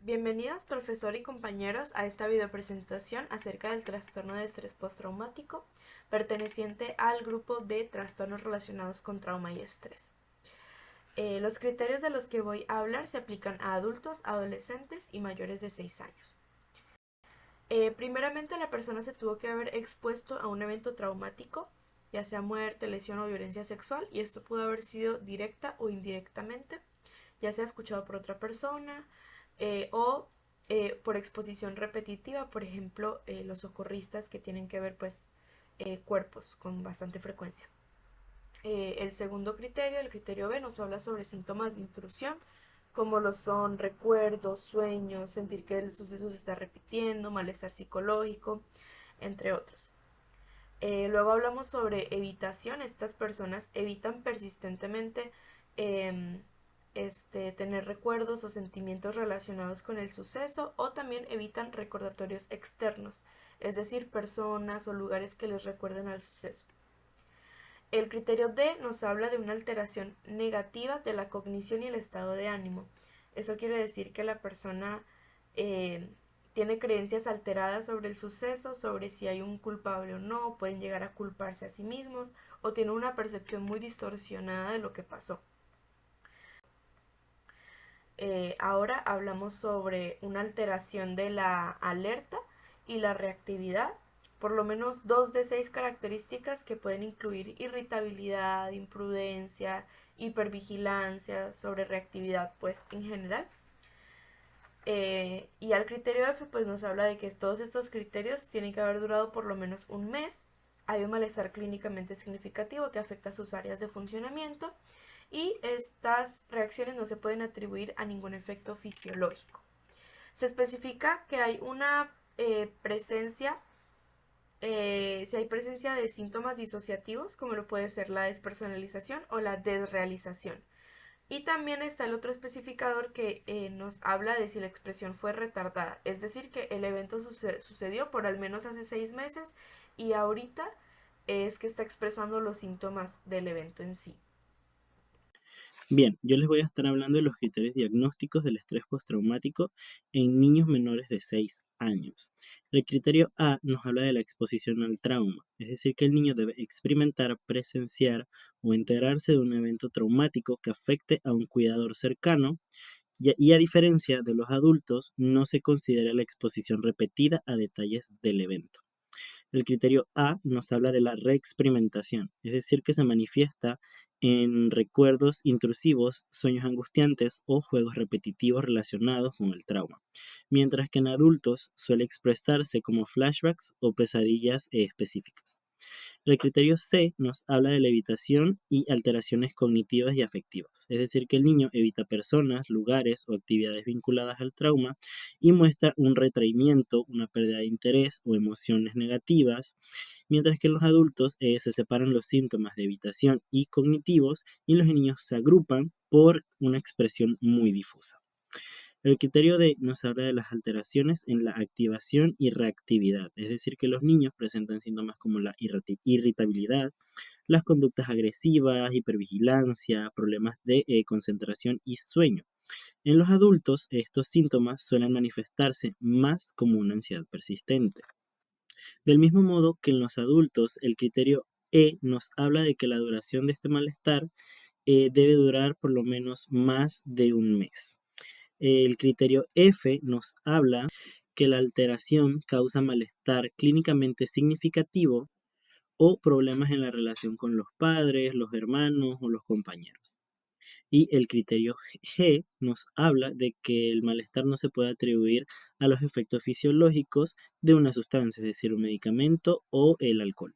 Bienvenidos, profesor y compañeros, a esta videopresentación acerca del trastorno de estrés postraumático, perteneciente al grupo de trastornos relacionados con trauma y estrés. Los criterios de los que voy a hablar se aplican a adultos, adolescentes y mayores de 6 años. Primeramente, la persona se tuvo que haber expuesto a un evento traumático, ya sea muerte, lesión o violencia sexual, y esto pudo haber sido directa o indirectamente, ya sea escuchado por otra persona, o por exposición repetitiva, por ejemplo, los socorristas que tienen que ver cuerpos con bastante frecuencia. El segundo criterio, el criterio B, nos habla sobre síntomas de intrusión, como lo son recuerdos, sueños, sentir que el suceso se está repitiendo, malestar psicológico, entre otros. Luego hablamos sobre evitación. Estas personas evitan persistentemente tener recuerdos o sentimientos relacionados con el suceso, o también evitan recordatorios externos, es decir, personas o lugares que les recuerden al suceso. El criterio D nos habla de una alteración negativa de la cognición y el estado de ánimo. Eso quiere decir que la persona tiene creencias alteradas sobre el suceso, sobre si hay un culpable o no, pueden llegar a culparse a sí mismos o tienen una percepción muy distorsionada de lo que pasó. Ahora hablamos sobre una alteración de la alerta y la reactividad, por lo menos 2 de 6 características que pueden incluir irritabilidad, imprudencia, hipervigilancia, sobre reactividad pues en general. Y al criterio F pues nos habla de que todos estos criterios tienen que haber durado por lo menos un mes, hay un malestar clínicamente significativo que afecta sus áreas de funcionamiento, y estas reacciones no se pueden atribuir a ningún efecto fisiológico. Se especifica que hay una presencia, si hay presencia de síntomas disociativos, como lo puede ser la despersonalización o la desrealización. Y también está el otro especificador que nos habla de si la expresión fue retardada, es decir, que el evento sucedió por al menos hace 6 meses y ahorita es que está expresando los síntomas del evento en sí. Bien, yo les voy a estar hablando de los criterios diagnósticos del estrés postraumático en niños menores de 6 años. El criterio A nos habla de la exposición al trauma, es decir, que el niño debe experimentar, presenciar o enterarse de un evento traumático que afecte a un cuidador cercano y a diferencia de los adultos, no se considera la exposición repetida a detalles del evento. El criterio A nos habla de la reexperimentación, es decir, que se manifiesta en recuerdos intrusivos, sueños angustiantes o juegos repetitivos relacionados con el trauma, mientras que en adultos suele expresarse como flashbacks o pesadillas específicas. El criterio C nos habla de la evitación y alteraciones cognitivas y afectivas, es decir, que el niño evita personas, lugares o actividades vinculadas al trauma y muestra un retraimiento, una pérdida de interés o emociones negativas, mientras que en los adultos se separan los síntomas de evitación y cognitivos y los niños se agrupan por una expresión muy difusa. El criterio D nos habla de las alteraciones en la activación y reactividad, es decir, que los niños presentan síntomas como la irritabilidad, las conductas agresivas, hipervigilancia, problemas de concentración y sueño. En los adultos, estos síntomas suelen manifestarse más como una ansiedad persistente. Del mismo modo que en los adultos, el criterio E nos habla de que la duración de este malestar debe durar por lo menos más de un mes. El criterio F nos habla que la alteración causa malestar clínicamente significativo o problemas en la relación con los padres, los hermanos o los compañeros. Y el criterio G nos habla de que el malestar no se puede atribuir a los efectos fisiológicos de una sustancia, es decir, un medicamento o el alcohol.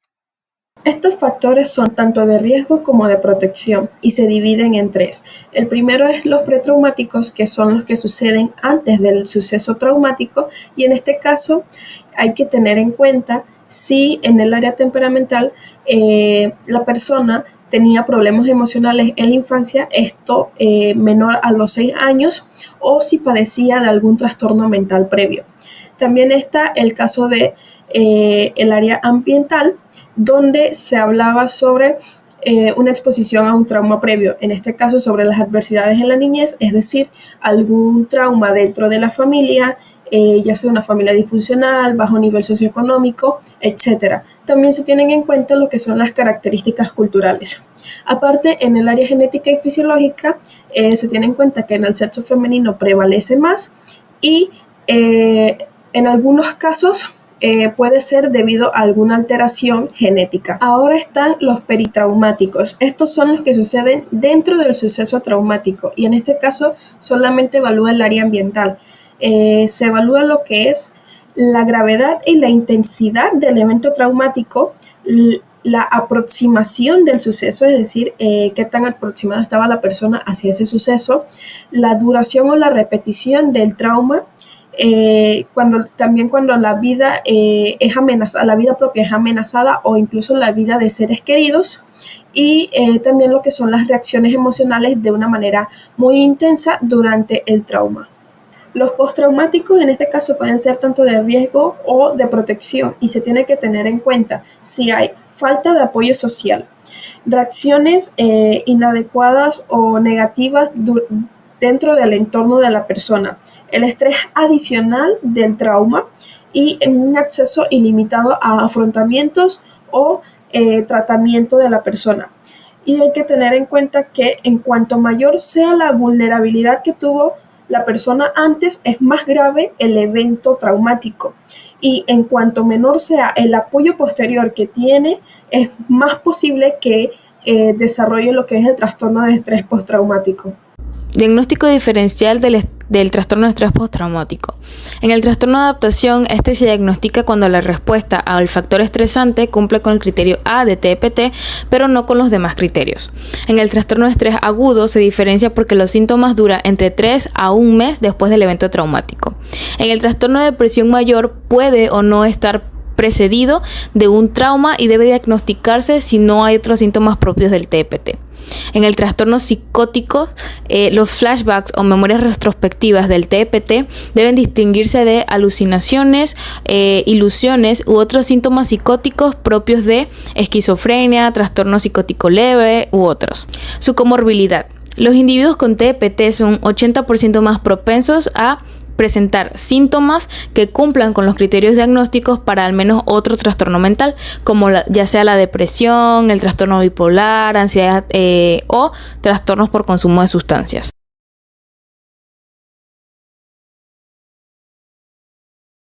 Estos factores son tanto de riesgo como de protección y se dividen en 3. El primero es los pretraumáticos, que son los que suceden antes del suceso traumático, y en este caso hay que tener en cuenta si en el área temperamental la persona tenía problemas emocionales en la infancia, esto menor a los 6 años, o si padecía de algún trastorno mental previo. También está el caso de el área ambiental, donde se hablaba sobre una exposición a un trauma previo, en este caso sobre las adversidades en la niñez, es decir, algún trauma dentro de la familia, ya sea una familia disfuncional, bajo nivel socioeconómico, etc. También se tienen en cuenta lo que son las características culturales. Aparte, en el área genética y fisiológica, se tiene en cuenta que en el sexo femenino prevalece más y en algunos casos puede ser debido a alguna alteración genética. Ahora están los peritraumáticos. Estos son los que suceden dentro del suceso traumático y en este caso solamente evalúa el área ambiental. Se evalúa lo que es la gravedad y la intensidad del evento traumático, la aproximación del suceso, es decir, qué tan aproximada estaba la persona hacia ese suceso, la duración o la repetición del trauma, cuando la vida es amenazada, la vida propia es amenazada o incluso la vida de seres queridos, y también lo que son las reacciones emocionales de una manera muy intensa durante el trauma. Los postraumáticos en este caso pueden ser tanto de riesgo o de protección y se tiene que tener en cuenta si hay falta de apoyo social, reacciones inadecuadas o negativas dentro del entorno de la persona, el estrés adicional del trauma y un acceso ilimitado a afrontamientos o tratamiento de la persona. Y hay que tener en cuenta que en cuanto mayor sea la vulnerabilidad que tuvo la persona antes, es más grave el evento traumático. Y en cuanto menor sea el apoyo posterior que tiene, es más posible que desarrolle lo que es el trastorno de estrés postraumático. Diagnóstico diferencial del trastorno de estrés postraumático. En el trastorno de adaptación, este se diagnostica cuando la respuesta al factor estresante cumple con el criterio A de TPT, pero no con los demás criterios. En el trastorno de estrés agudo se diferencia porque los síntomas duran entre 3 a 1 mes después del evento traumático. En el trastorno de depresión mayor puede o no estar precedido de un trauma y debe diagnosticarse si no hay otros síntomas propios del TPT. En el trastorno psicótico, los flashbacks o memorias retrospectivas del TPT deben distinguirse de alucinaciones, ilusiones u otros síntomas psicóticos propios de esquizofrenia, trastorno psicótico leve u otros. Su comorbilidad. Los individuos con TPT son 80% más propensos a presentar síntomas que cumplan con los criterios diagnósticos para al menos otro trastorno mental, como ya sea la depresión, el trastorno bipolar, ansiedad o trastornos por consumo de sustancias.